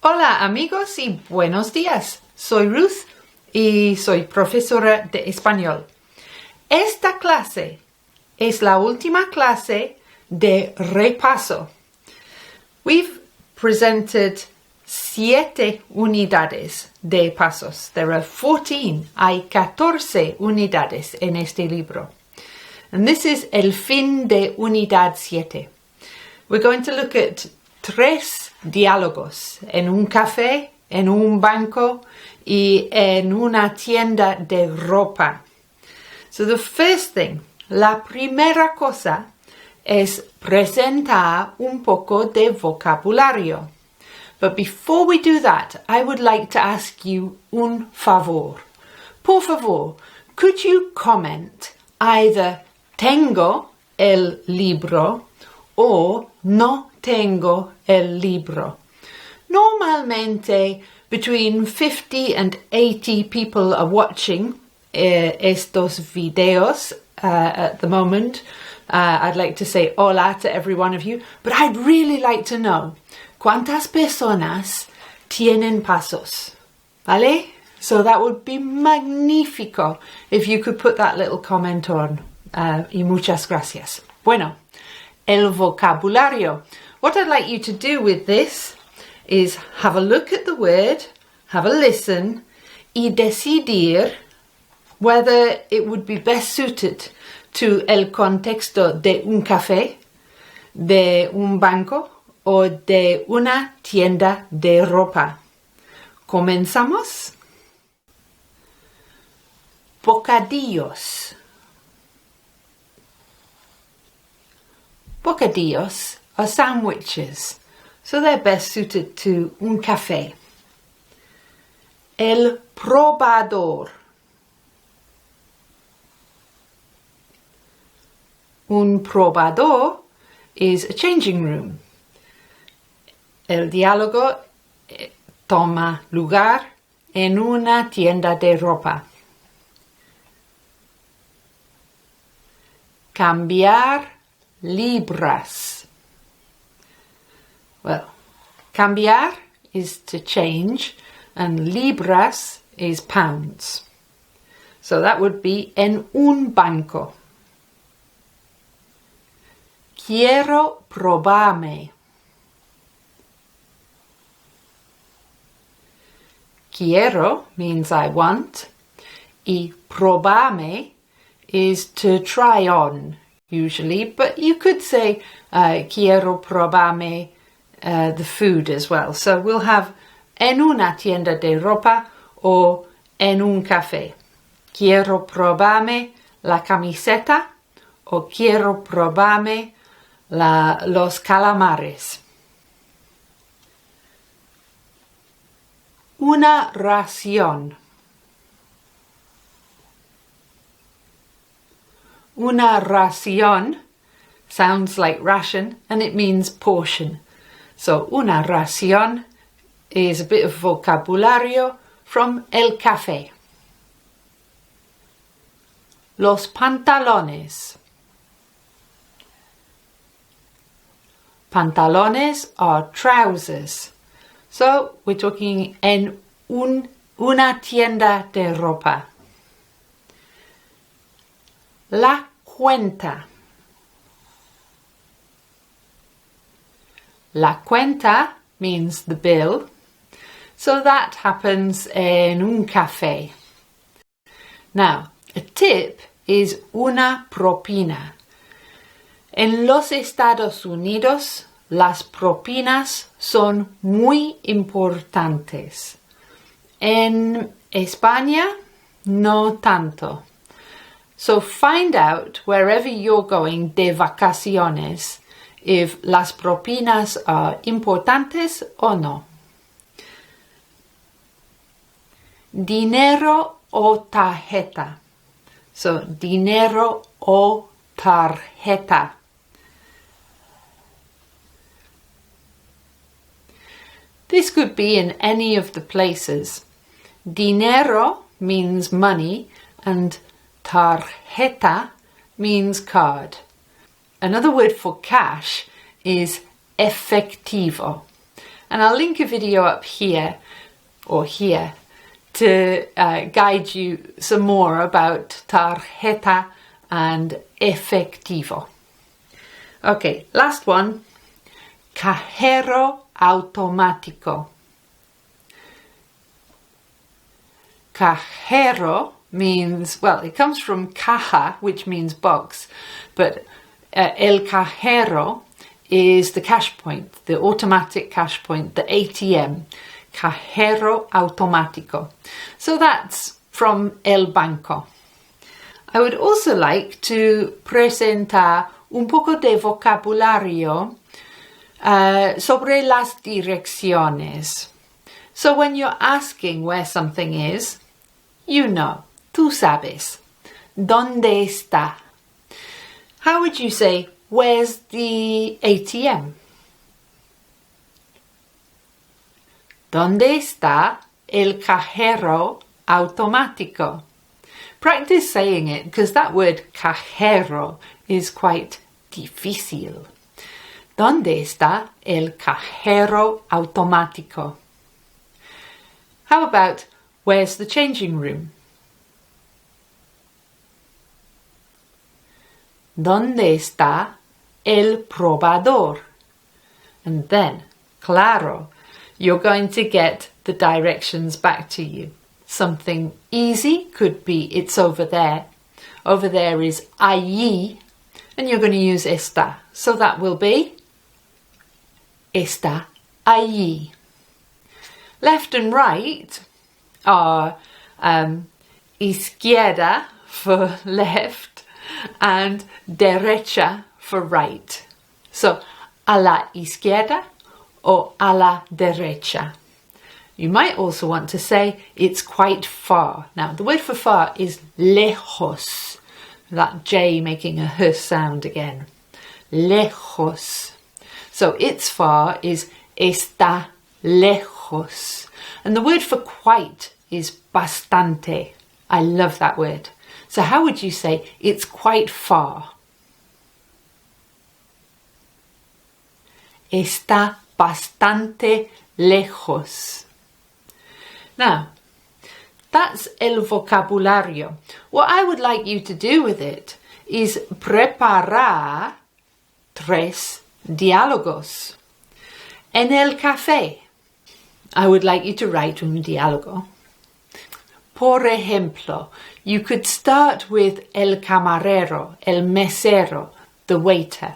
Hola amigos y buenos días. Soy Ruth y soy profesora de español. Esta clase es la última clase de repaso. We've presented 7 unidades de pasos. There are 14. Hay 14 unidades en este libro. And this is el fin de unidad 7. We're going to look at 3 diálogos en un café, en un banco y en una tienda de ropa. So the first thing, la primera cosa es presentar un poco de vocabulario. But before we do that, I would like to ask you un favor. Por favor, could you comment either tengo el libro o no tengo el libro? Normalmente between 50 and 80 people are watching estos videos at the moment. I'd like to say hola to every one of you, but I'd really like to know cuántas personas tienen pasos, ¿vale? So that would be magnífico if you could put that little comment on. Y muchas gracias. Bueno, el vocabulario. What I'd like you to do with this is have a look at the word, have a listen, y decidir whether it would be best suited to el contexto de un café, de un banco o de una tienda de ropa. ¿Comenzamos? Bocadillos. Bocadillos are sandwiches, so they're best suited to un café. El probador. Un probador is a changing room. El diálogo toma lugar en una tienda de ropa. Cambiar libras. Well, cambiar is to change and libras is pounds. So that would be en un banco. Quiero probame. Quiero means I want, y probame is to try on, usually, but you could say quiero probame the food as well. So we'll have en una tienda de ropa o en un café. Quiero probame la camiseta o quiero probame los calamares. Una ración. Una ración sounds like ration and it means portion. So una ración is a bit of vocabulario from el café. Los pantalones. Pantalones are trousers. So we're talking en una tienda de ropa. La cuenta. La cuenta means the bill. So that happens en un café. Now, a tip is una propina. En los Estados Unidos, las propinas son muy importantes. En España, no tanto. So find out wherever you're going de vacaciones if las propinas are importantes o no. Dinero o tarjeta. So dinero o tarjeta. This could be in any of the places. Dinero means money and tarjeta means card. Another word for cash is efectivo. And I'll link a video up here or here to guide you some more about tarjeta and efectivo. Okay, last one. Cajero automático. Cajero means, well, it comes from caja, which means box, but el cajero is the cash point, the automatic cash point, the ATM. Cajero automático. So that's from el banco. I would also like to presentar un poco de vocabulario sobre las direcciones. So when you're asking where something is, you know, tú sabes. ¿Dónde está? How would you say, where's the ATM? ¿Dónde está el cajero automático? Practice saying it because that word cajero is quite difícil. ¿Dónde está el cajero automático? How about, where's the changing room? ¿Dónde está el probador? And then, claro, you're going to get the directions back to you. Something easy could be, it's over there. Over there is allí, and you're going to use está. So that will be, está allí. Left and right are izquierda for left and derecha for right. So, a la izquierda or a la derecha. You might also want to say it's quite far. Now, the word for far is lejos. That J making a h sound again. Lejos. So it's far is está lejos. And the word for quite is bastante. I love that word. So how would you say it's quite far? Está bastante lejos. Now, that's el vocabulario. What I would like you to do with it is preparar 3 diálogos. En el café, I would like you to write un diálogo. Por ejemplo, you could start with el camarero, el mesero, the waiter.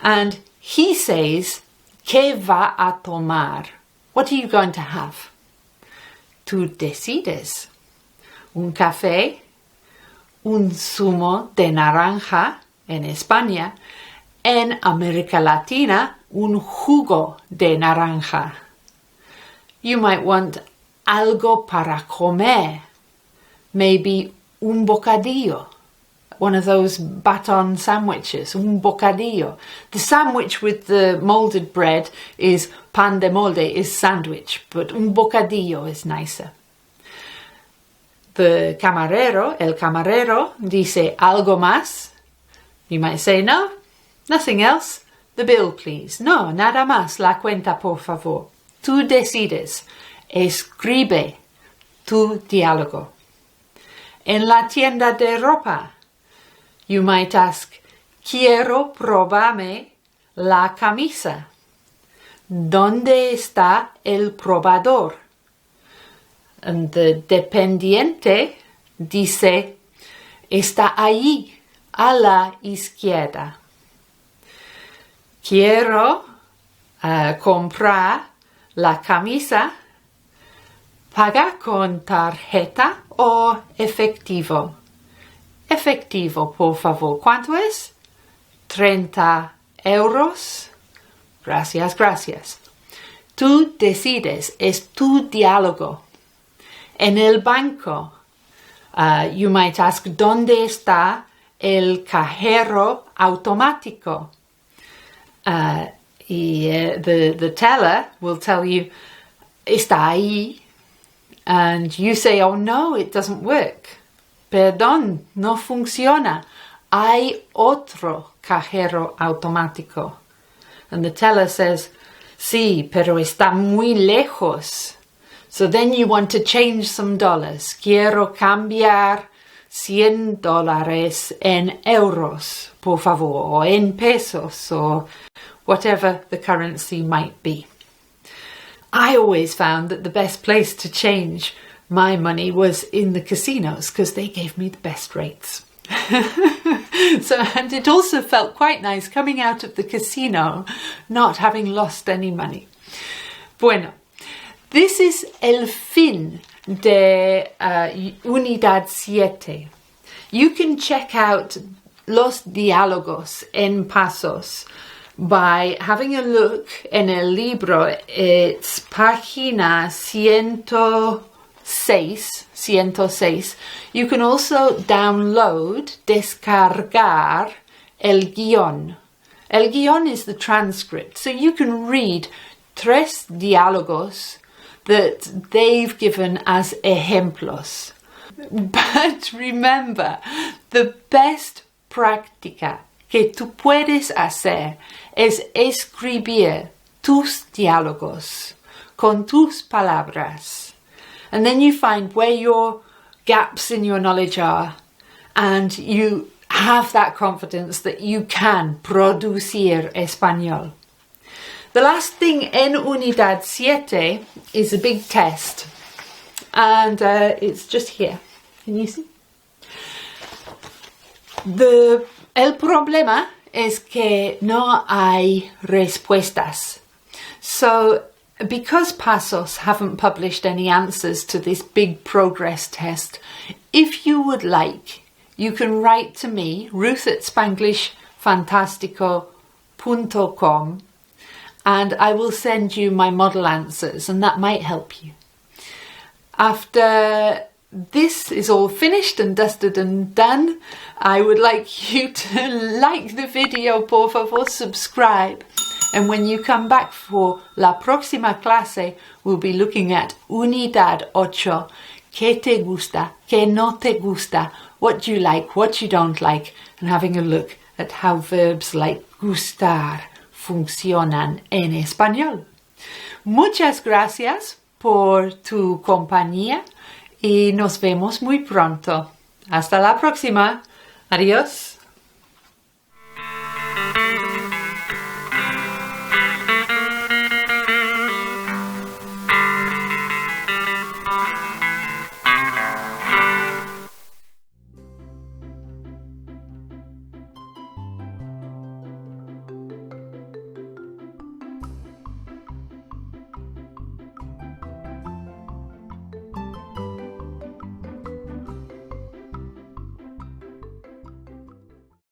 And he says, ¿Qué va a tomar? What are you going to have? Tú decides. Un café, un zumo de naranja en España, en América Latina, un jugo de naranja. You might want algo para comer, maybe un bocadillo, one of those baton sandwiches, un bocadillo. The sandwich with the molded bread is pan de molde, is sandwich, but un bocadillo is nicer. The camarero, el camarero, dice algo más. You might say, no, nothing else. The bill, please. No, nada más. La cuenta, por favor. Tú decides. Escribe tu diálogo. En la tienda de ropa, you might ask, Quiero probame la camisa. ¿Dónde está el probador? And the dependiente dice, está allí, a la izquierda. Quiero comprar la camisa. ¿Paga con tarjeta o efectivo? Efectivo, por favor. ¿Cuánto es? 30 euros. Gracias, gracias. Tú decides, es tu diálogo. En el banco, you might ask, ¿dónde está el cajero automático? The teller will tell you, está ahí. And you say, oh no, it doesn't work. Perdón, no funciona. Hay otro cajero automático. And the teller says, Sí, pero está muy lejos. So then you want to change some dollars. Quiero cambiar $100 en euros, por favor, or en pesos, or whatever the currency might be. I always found that the best place to change my money was in the casinos because they gave me the best rates. And it also felt quite nice coming out of the casino not having lost any money. Bueno, this is el fin de Unidad 7. You can check out los diálogos en pasos by having a look in el libro. It's página 106. You can also download, descargar el guión. El guión is the transcript, so you can read 3 diálogos that they've given as ejemplos. But remember, the best práctica que tú puedes hacer es escribir tus diálogos con tus palabras. And then you find where your gaps in your knowledge are, and you have that confidence that you can producir español. The last thing en Unidad 7 is a big test, and it's just here. Can you see? El problema es que no hay respuestas. So, because Pasos haven't published any answers to this big progress test, if you would like, you can write to me, ruth@spanglishfantastico.com, and I will send you my model answers, and that might help you. After this is all finished and dusted and done, I would like you to like the video, por favor, subscribe. And when you come back for la próxima clase, we'll be looking at Unidad 8. ¿Qué te gusta? ¿Qué no te gusta? What do you like? What you don't like? And having a look at how verbs like gustar funcionan en español. Muchas gracias por tu compañía y nos vemos muy pronto. Hasta la próxima. Adiós.